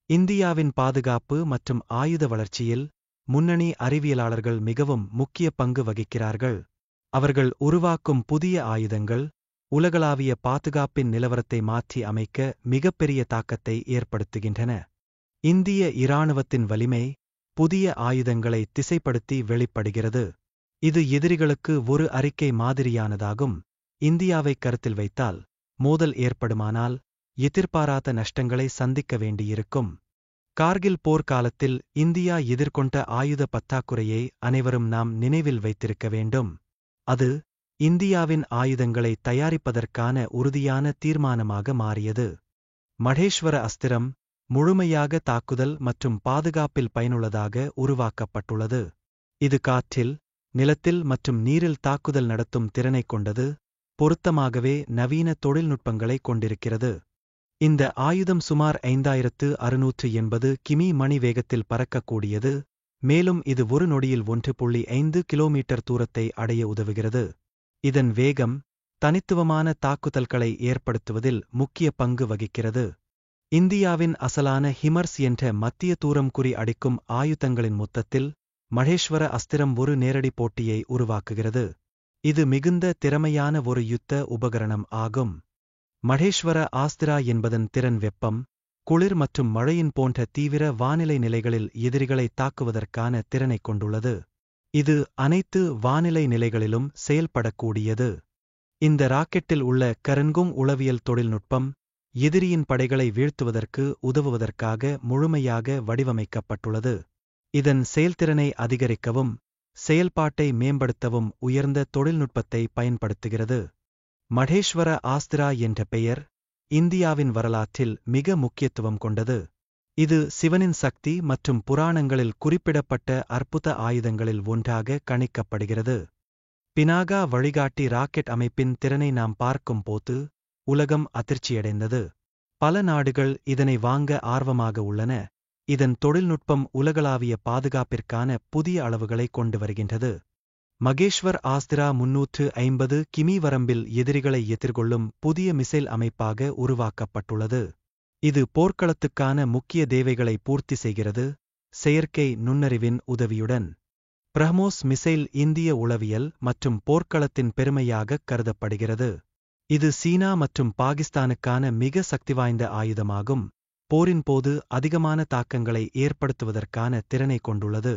இந்தியாவின் பாதுகாப்பு மற்றும் ஆயுத வளர்ச்சியில் முன்னணி அறிவியலாளர்கள் மிகவும் முக்கிய பங்கு வகிக்கிறார்கள். அவர்கள் உருவாக்கும் புதிய ஆயுதங்கள் உலகளாவிய பாதுகாப்பின் நிலவரத்தை மாற்றி அமைக்க மிகப்பெரிய தாக்கத்தை ஏற்படுத்துகின்றன. இந்திய இராணுவத்தின் வலிமை புதிய ஆயுதங்களை திசைப்படுத்தி வெளிப்படுகிறது. இது எதிரிகளுக்கு ஒரு அறிக்கை மாதிரியானதாகும். இந்தியாவை கருத்தில் வைத்தால் மோதல் ஏற்படுமானால் எதிர்பாராத நஷ்டங்களை சந்திக்க வேண்டியிருக்கும். கார்கில் போர்க்காலத்தில் இந்தியா எதிர்கொண்ட ஆயுத பற்றாக்குறையை அனைவரும் நாம் நினைவில் வைத்திருக்க வேண்டும். அது இந்தியாவின் ஆயுதங்களை தயாரிப்பதற்கான உறுதியான தீர்மானமாக மாறியது. மடேஸ்வர அஸ்திரம் முழுமையாக தாக்குதல் மற்றும் பாதுகாப்பில் பயனுள்ளதாக உருவாக்கப்பட்டுள்ளது. இது காற்றில், நிலத்தில் மற்றும் நீரில் தாக்குதல் நடத்தும் திறனைக் கொண்டது. பொருத்தமாகவே நவீன தொழில்நுட்பங்களை கொண்டிருக்கிறது. இந்த ஆயுதம் சுமார் 5680 கிமி மணி வேகத்தில் பறக்கக்கூடியது. மேலும் இது ஒரு நொடியில் 1.5 கிலோமீட்டர் தூரத்தை அடைய உதவுகிறது. இதன் வேகம் தனித்துவமான தாக்குதல்களை ஏற்படுத்துவதில் முக்கிய பங்கு வகிக்கிறது. இந்தியாவின் அசலான ஹிமர்ஸ் என்ற மத்திய தூரம் குறி அடிக்கும் ஆயுதங்களின் மொத்தத்தில் மடேஸ்வர அஸ்திரம் ஒரு நேரடி போட்டியை உருவாக்குகிறது. இது மிகுந்த திறமையான ஒரு யுத்த உபகரணம் ஆகும். மடேஸ்வர ஆஸ்திரா என்பதன் திறன் வெப்பம், குளிர் மற்றும் மழையின் போன்ற தீவிர வானிலை நிலைகளில் எதிரிகளை தாக்குவதற்கான திறனைக் கொண்டுள்ளது. இது அனைத்து வானிலை நிலைகளிலும் செயல்படக்கூடியது. இந்த ராக்கெட்டில் உள்ள கரன்குங் உளவியல் தொழில்நுட்பம் எதிரியின் படைகளை வீழ்த்துவதற்கு உதவுவதற்காக முழுமையாக வடிவமைக்கப்பட்டுள்ளது. இதன் செயல்திறனை அதிகரிக்கவும் செயல்பாட்டை மேம்படுத்தவும் உயர்ந்த தொழில்நுட்பத்தை பயன்படுத்துகிறது. மடேஸ்வர ஆஸ்திரா என்ற பெயர் இந்தியாவின் வரலாற்றில் மிக முக்கியத்துவம் கொண்டது. இது சிவனின் சக்தி மற்றும் புராணங்களில் குறிப்பிடப்பட்ட அற்புத ஆயுதங்களில் ஒன்றாக கணிக்கப்படுகிறது. பினாகா வழிகாட்டி ராக்கெட் அமைப்பின் திறனை நாம் பார்க்கும் போது உலகம் அதிர்ச்சியடைந்தது. பல நாடுகள் இதனை வாங்க ஆர்வமாக உள்ளன. இதன் தொழில்நுட்பம் உலகளாவிய பாதுகாப்பிற்கான புதிய அளவுகளை கொண்டு வருகின்றது. மகேஷ்வர் ஆஸ்திரா 350 கிமி வரம்பில் எதிரிகளை எதிர்கொள்ளும் புதிய மிசைல் அமைப்பாக உருவாக்கப்பட்டுள்ளது. இது போர்க்களத்துக்கான முக்கிய தேவைகளை பூர்த்தி செய்கிறது. செயற்கை நுண்ணறிவின் உதவியுடன் பிரஹ்மோஸ் மிசைல் இந்திய உளவியல் மற்றும் போர்க்களத்தின் பெருமையாக கருதப்படுகிறது. இது சீனா மற்றும் பாகிஸ்தானுக்கான மிக சக்திவாய்ந்த ஆயுதமாகும். போரின் போது அதிகமான தாக்கங்களை ஏற்படுத்துவதற்கான திறனை கொண்டுள்ளது.